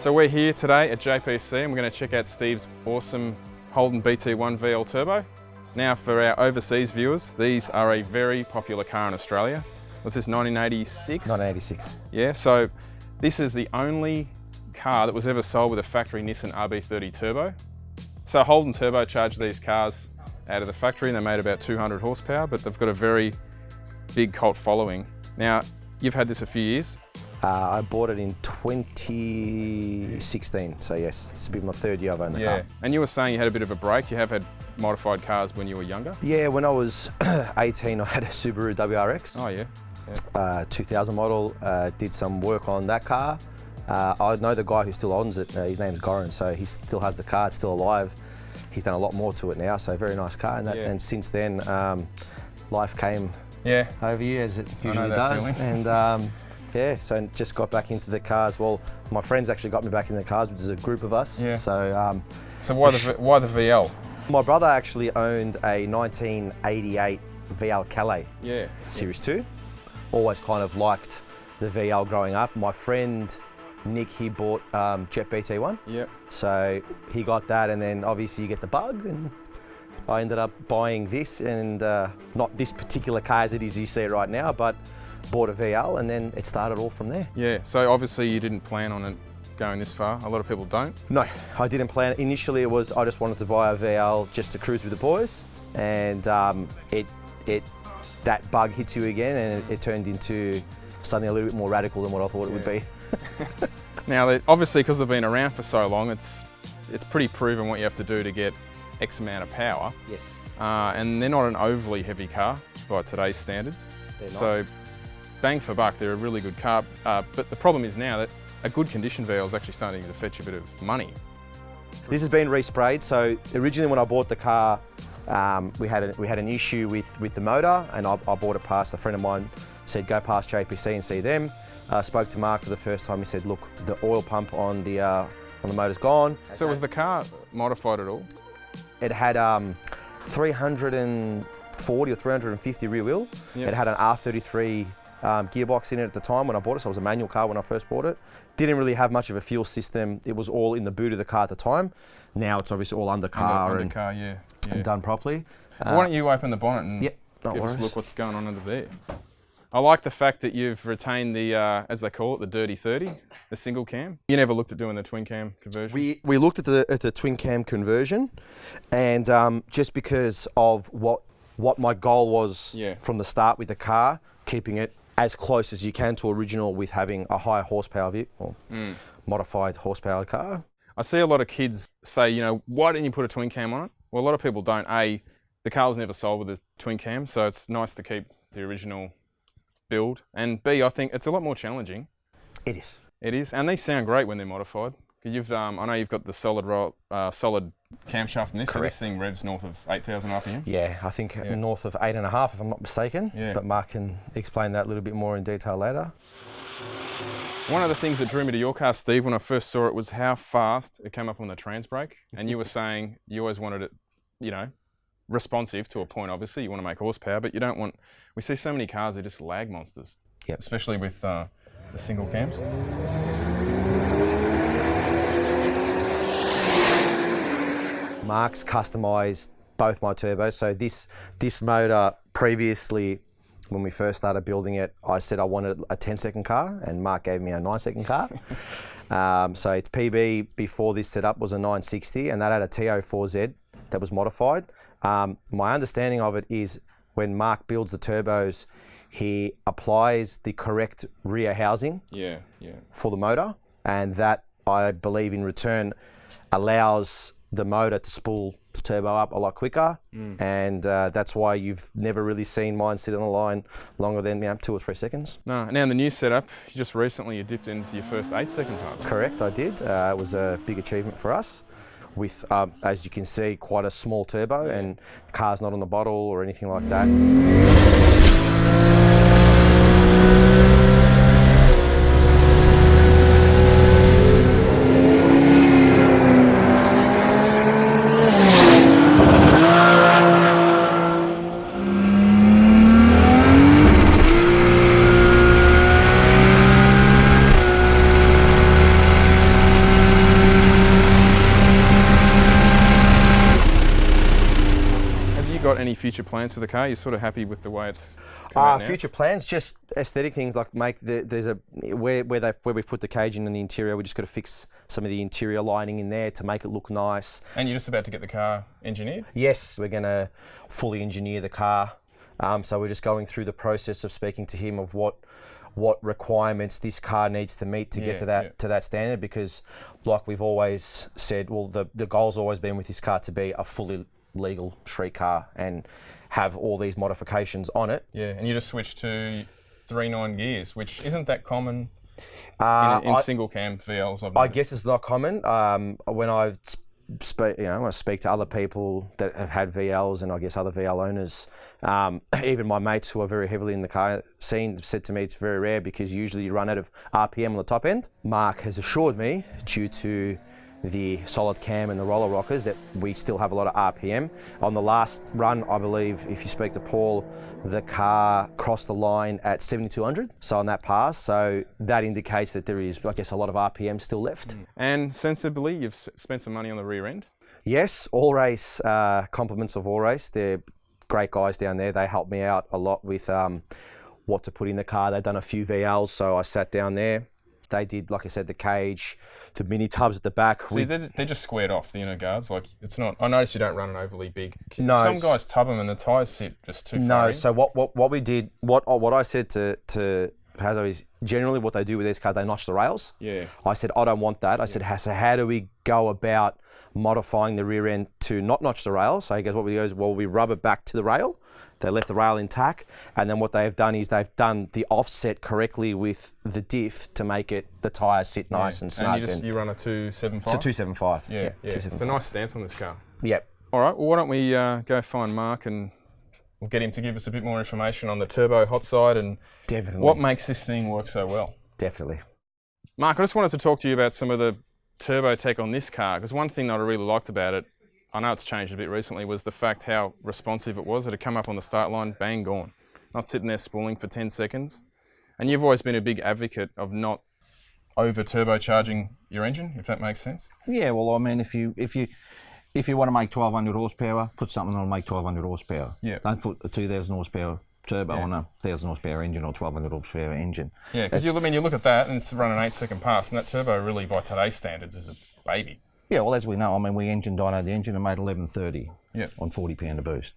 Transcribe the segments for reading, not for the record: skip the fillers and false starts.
So we're here today at JPC and we're going to check out Steve's awesome Holden BT1 VL Turbo. Now for our overseas viewers, these are a very popular car in Australia. Was this 1986? 1986. Yeah, so this is the only car that was ever sold with a factory Nissan RB30 turbo. So Holden turbocharged these cars out of the factory and they made about 200 horsepower, but they've got a very big cult following. Now, you've had this a few years. I bought it in 2016, so yes, it's been my third year I've owned the car. And you were saying you had a bit of a break. You have had modified cars when you were younger? Yeah, when I was 18, I had a Subaru WRX. Oh yeah. 2000 model, did some work on that car. I know the guy who still owns it, his name's Goran, so he still has the car, it's still alive. He's done a lot more to it now, so very nice car. And since then, life came over you, as it usually does. And yeah, so just got back into the cars. Well, my friends actually got me back in the cars, which is a group of us. Yeah. So why the VL? My brother actually owned a 1988 VL Calais Series 2. Always kind of liked the VL growing up. My friend Nick, he bought Jet BT1. Yeah. So he got that, and then obviously you get the bug, and I ended up buying this, and not this particular car as it is you see it right now, but bought a VL, and then it started all from there. Yeah, so obviously you didn't plan on it going this far. A lot of people don't. No, I didn't plan. Initially it was, I just wanted to buy a VL just to cruise with the boys, and that bug hits you again, and it turned into something a little bit more radical than what I thought it would be. Now, obviously, because they've been around for so long, it's pretty proven what you have to do to get X amount of power. Yes. And they're not an overly heavy car by today's standards. They're not. So, bang for buck, they're a really good car. But the problem is now that a good condition VL is actually starting to fetch a bit of money. This has been resprayed. So originally when I bought the car, we had an issue with the motor, and I bought it past a friend of mine. Said go past JPC and see them. Spoke to Mark for the first time. He said, look, the oil pump on the motor's gone. So was the car modified at all? It had 340 or 350 rear wheel. Yep. It had an R33 gearbox in it at the time when I bought it, so it was a manual car when I first bought it. Didn't really have much of a fuel system. It was all in the boot of the car at the time. Now it's obviously all under car, and done properly. Why don't you open the bonnet and give us a look what's going on under there. I like the fact that you've retained the, as they call it, the dirty 30, the single cam. You never looked at doing the twin cam conversion? We looked at the twin cam conversion, and just because of what my goal was from the start with the car, keeping it as close as you can to original with having a high horsepower vehicle, modified horsepower car. I see a lot of kids say, you know, why didn't you put a twin cam on it? Well, a lot of people don't. A, the car was never sold with a twin cam, so it's nice to keep the original build. And B, I think it's a lot more challenging. It is. It is, and they sound great when they're modified. You've, I know you've got the solid camshaft in this. So this thing revs north of 8,000 RPM. Yeah, I think north of 8.5 if I'm not mistaken. Yeah. But Mark can explain that a little bit more in detail later. One of the things that drew me to your car, Steve, when I first saw it was how fast it came up on the trans brake. And you were saying you always wanted it, you know, responsive to a point, obviously. You want to make horsepower, but you don't want... We see so many cars, they're just lag monsters. Yep. Especially with the single cams. Mark's customised both my turbos. So this motor previously, when we first started building it, I said I wanted a 10-second car, and Mark gave me a 9-second car. So its PB before this setup was a 960, and that had a TO4Z that was modified. My understanding of it is when Mark builds the turbos, he applies the correct rear housing for the motor, and that, I believe, in return allows the motor to spool the turbo up a lot quicker, and that's why you've never really seen mine sit on the line longer than 2 or 3 seconds. No, now in the new setup, just recently you dipped into your first 8-second parts. Correct, I did. It was a big achievement for us. With, as you can see, quite a small turbo, and the car's not on the bottle or anything like that. future plans for the car? You're sort of happy with the way it's come out now? Future plans, just aesthetic things like there's a where we've put the cage in the interior. We just got to fix some of the interior lining in there to make it look nice. And you're just about to get the car engineered? Yes, we're going to fully engineer the car. So we're just going through the process of speaking to him of what requirements this car needs to meet to get to that standard, because like we've always said, well, the goal's always been with this car to be a fully legal street car and have all these modifications on it. Yeah, and you just switched to 3.9 gears, which isn't that common in single cam VLs. I guess it's not common. When I speak to other people that have had VLs, and I guess other VL owners, even my mates who are very heavily in the car scene said to me it's very rare because usually you run out of RPM on the top end. Mark has assured me, due to the solid cam and the roller rockers, that we still have a lot of RPM. On the last run, I believe, if you speak to Paul, the car crossed the line at 7,200, so on that pass. So that indicates that there is, I guess, a lot of RPM still left. And sensibly, you've spent some money on the rear end? Yes, All Race, compliments of All Race. They're great guys down there. They helped me out a lot with what to put in the car. They've done a few VLs, so I sat down there. They did, like I said, the cage, the mini tubs at the back. See, they're just squared off, the inner guards. Like, it's not. I noticed you don't run an overly big. No, some guys tub them and the tyres sit just too far. No, in. so what we did, what I said to Hazo is generally what they do with these cars, they notch the rails. Yeah. I said I don't want that. I said, so how do we go about modifying the rear end to not notch the rail? So he goes, what we do is, well, we rub it back to the rail. They left the rail intact, and then what they've done is they've done the offset correctly with the diff to make it the tyres sit nice and snug. And you run a 275? It's a 275. Yeah. 275. It's a nice stance on this car. Yep. All right, well, why don't we go find Mark and we'll get him to give us a bit more information on the turbo hot side and what makes this thing work so well. Definitely. Mark, I just wanted to talk to you about some of the turbo tech on this car, because one thing that I really liked about it, I know it's changed a bit recently, was the fact how responsive it was. It had come up on the start line, bang, gone. Not sitting there spooling for 10 seconds. And you've always been a big advocate of not over turbocharging your engine, if that makes sense. Yeah, well, I mean, if you want to make 1,200 horsepower, put something on to make 1,200 horsepower. Yeah. Don't put a 2,000 horsepower turbo on a 1,000 horsepower engine or 1,200 horsepower engine. Yeah, because you look at that and it's running an 8-second pass, and that turbo really, by today's standards, is a baby. Yeah, well, as we know, I mean, we engine dynoed the engine and made 1130 yep. on 40 pound of boost.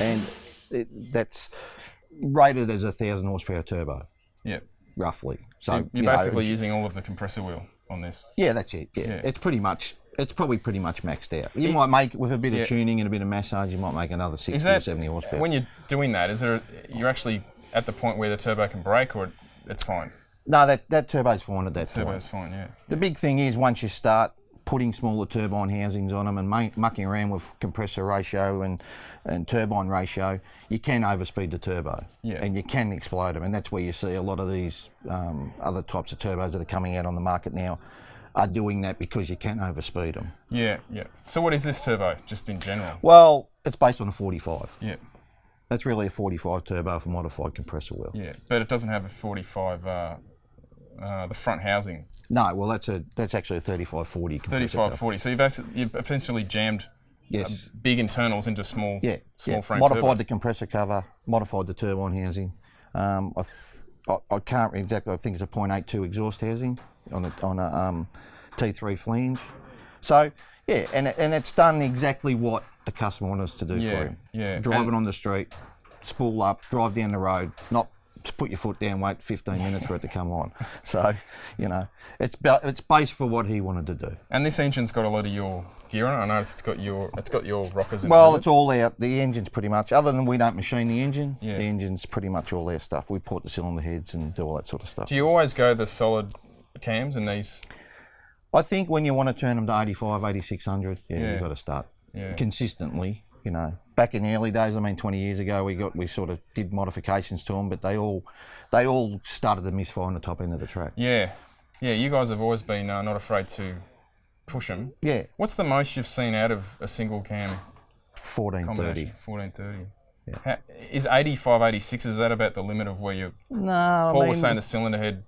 And that's rated as a 1,000 horsepower turbo. Yep. Roughly. So you're basically using all of the compressor wheel on this. Yeah, that's it. Yeah. It's probably pretty much maxed out. You might make, with a bit of tuning and a bit of massage, you might make another 60 or 70 horsepower. When you're doing that, you're actually at the point where the turbo can brake, or it's fine? No, that turbo's fine at that point. Turbo's fine, yeah. The big thing is, once you start putting smaller turbine housings on them and mucking around with compressor ratio and turbine ratio, you can overspeed the turbo. Yeah. And you can explode them, and that's where you see a lot of these other types of turbos that are coming out on the market now are doing that, because you can overspeed them. Yeah, yeah. So what is this turbo, just in general? Well, it's based on a 45. Yeah. That's really a 45 turbo for modified compressor wheel. Yeah, but it doesn't have a 45, the front housing. No, well, that's actually a 3540. 3540. So you've essentially jammed big internals into small frame modified turbo. the compressor cover, modified the turbine housing. I can't exactly. I think it's a 0.82 exhaust housing on a T3 flange. So yeah, and it's done exactly what the customer wants us to do for him. Yeah. Driving on the street, spool up, drive down the road, not put your foot down, wait 15 minutes for it to come on. So, it's based for what he wanted to do. And this engine's got a lot of your gear on it. I noticed it's got your rockers in it. Well, it's all out. The engine's pretty much, other than we don't machine the engine, the engine's pretty much all their stuff. We port the cylinder heads and do all that sort of stuff. Do you always go the solid cams in these? I think when you want to turn them to 85, 8600, you've got to start consistently. Back in the early days, 20 years ago, we sort of did modifications to them, but they all started to misfire on the top end of the track. Yeah, you guys have always been not afraid to push them. Yeah. What's the most you've seen out of a single cam? 1430. 1430. Yeah. Is 85, 86, is that about the limit of where you? No, Paul was saying the cylinder head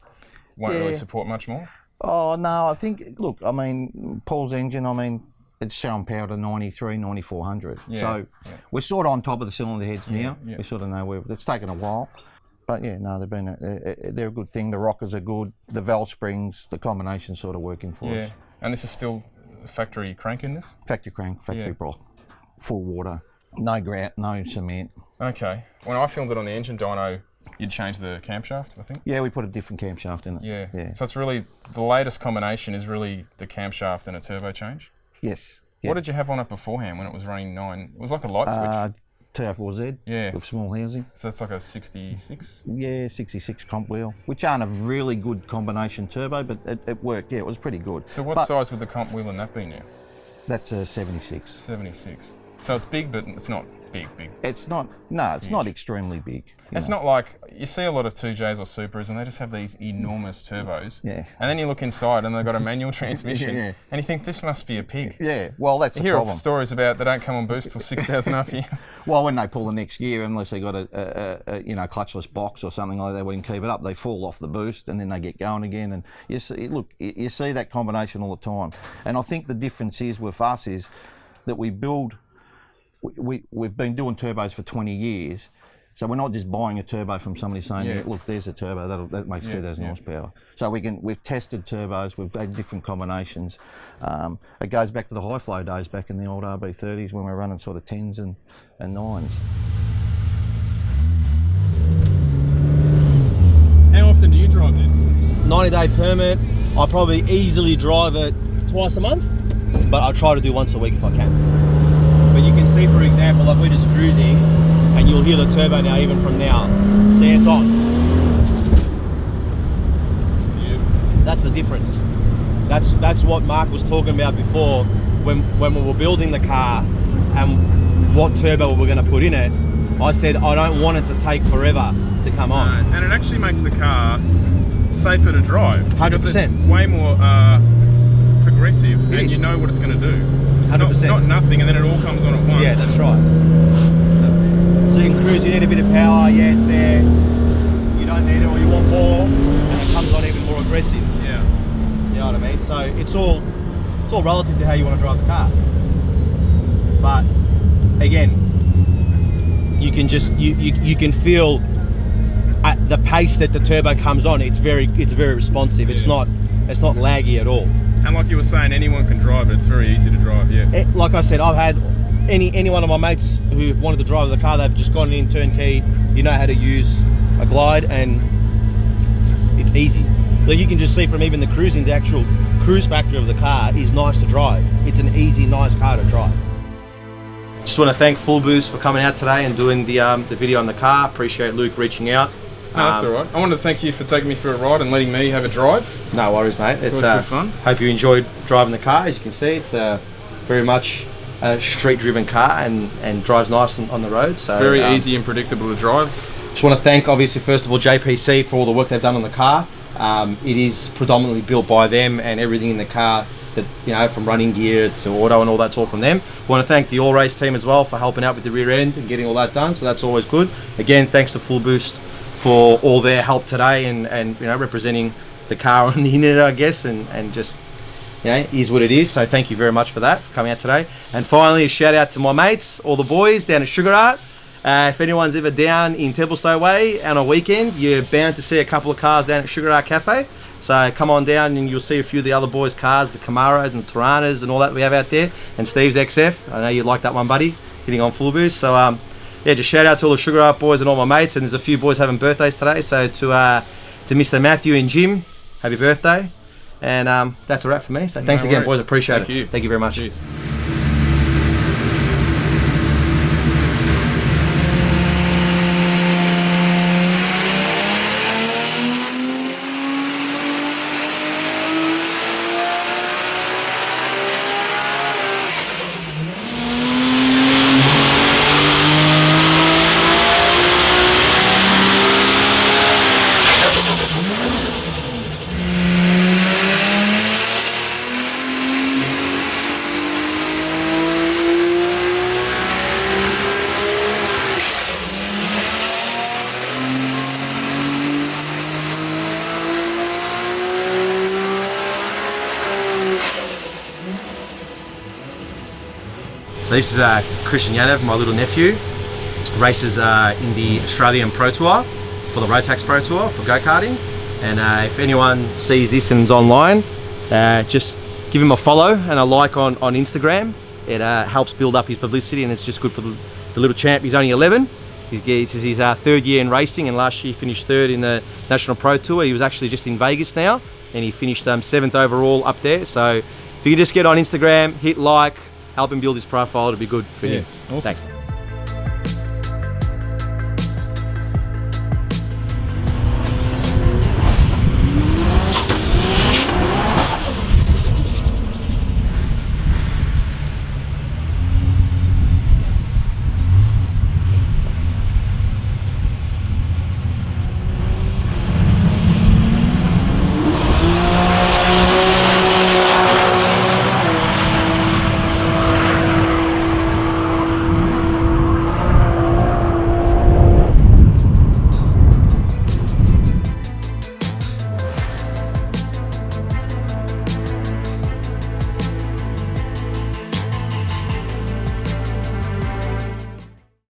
won't really support much more? Oh no, I think, look, I mean, Paul's engine, I mean, it's showing power to 93, 9400. Yeah, So yeah. we're sort of on top of the cylinder heads now. yeah. We sort of know where it's taken a while. But yeah, no, they're a good thing. The rockers are good. The valve springs, the combination's sort of working for us. And this is still factory crank in this? Factory crank, factory block, full water, no grout, no cement. Okay. When I filmed it on the engine dyno, you'd change the camshaft, I think? Yeah, we put a different camshaft in it. Yeah. So it's really, the latest combination is really the camshaft and a turbo change? Yes. What did you have on it beforehand when it was running 9? It was like a light switch? TR4Z with small housing. So that's like a 66? Yeah, 66 comp wheel, which aren't a really good combination turbo, but it worked. Yeah, it was pretty good. So what size would the comp wheel in that be now? That's a 76. 76. So it's big, but it's not big. It's not, no, it's not extremely big. It's not like, you see a lot of 2Js or Supras and they just have these enormous turbos. Yeah. And then you look inside and they've got a manual transmission and you think this must be a pig. Yeah, well, that's the You hear problem. stories about they don't come on boost till 6,000 RPM. Well, when they pull the next gear, unless they got a clutchless box or something like that, we can keep it up. They fall off the boost and then they get going again. And you see, look, you see that combination all the time. And I think the difference is with us is that we build. We've been doing turbos for 20 years, so we're not just buying a turbo from somebody saying, look, there's a turbo that makes 2,000 horsepower. So we've tested turbos, we've had different combinations. It goes back to the high flow days back in the old RB30s when we were running sort of 10s and 9s. How often do you drive this? 90-day permit. I probably easily drive it twice a month, but I try to do once a week if I can. But you can see, for example, like we're just cruising, and you'll hear the turbo now even from now. See, it's on. That's the difference. That's what Mark was talking about before when we were building the car and what turbo we were going to put in it. I said I don't want it to take forever to come on. And it actually makes the car safer to drive. 100%. Because it's way more progressive and you know what it's going to do. 100%. Not nothing and then it all comes on at once. Yeah, that's right. So you can cruise, you need a bit of power, yeah, it's there. You don't need it or you want more, and it comes on even more aggressive. Yeah. You know what I mean? So it's all relative to how you want to drive the car. But again, you can just you can feel at the pace that the turbo comes on. It's very responsive. It's not laggy at all. And like you were saying, anyone can drive it. It's very easy to drive. Yeah. Like I said, I've had any one of my mates who've wanted to drive the car. They've just gone in turnkey. You know how to use a glide, and it's easy. Like you can just see from even the cruising, the actual cruise factor of the car is nice to drive. It's an easy, nice car to drive. Just want to thank fullBOOST for coming out today and doing the video on the car. Appreciate Luke reaching out. No, that's all right. I wanted to thank you for taking me for a ride and letting me have a drive. No worries, mate. It's good fun. Hope you enjoyed driving the car. As you can see, it's very much a street-driven car and drives nice on the road. So very easy and predictable to drive. Just want to thank, obviously, first of all, JPC for all the work they've done on the car. It is predominantly built by them, and everything in the car, that from running gear to auto and all that's all from them. Want to thank the All Race team as well for helping out with the rear end and getting all that done. So that's always good. Again, thanks to fullBOOST for all their help today and representing the car on the internet, I guess, and just is what it is. So thank you very much for that, for coming out today. And finally, a shout out to my mates, all the boys down at Sugar Art. If anyone's ever down in Templestowe Way on a weekend, you're bound to see a couple of cars down at Sugar Art Cafe. So come on down and you'll see a few of the other boys' cars, the Camaros and the Tiranas and all that we have out there, and Steve's XF. I know you like that one, buddy, hitting on fullBOOST. So just shout out to all the Sugar Art boys and all my mates. And there's a few boys having birthdays today. So to Mr. Matthew and Jim, happy birthday. And that's a wrap for me. So thanks again, boys. Appreciate it. Thank you very much. Cheers. So this is Christian Yanev, my little nephew. Races in the Australian Pro Tour, for the Rotax Pro Tour for go-karting. And if anyone sees this and is online, just give him a follow and a like on Instagram. It helps build up his publicity, and it's just good for the little champ. He's only 11. This is his third year in racing, and last year he finished third in the National Pro Tour. He was actually just in Vegas now, and he finished 7th overall up there. So if you can just get on Instagram, hit like, help him build his profile, it'll be good for him. Awesome. Thanks.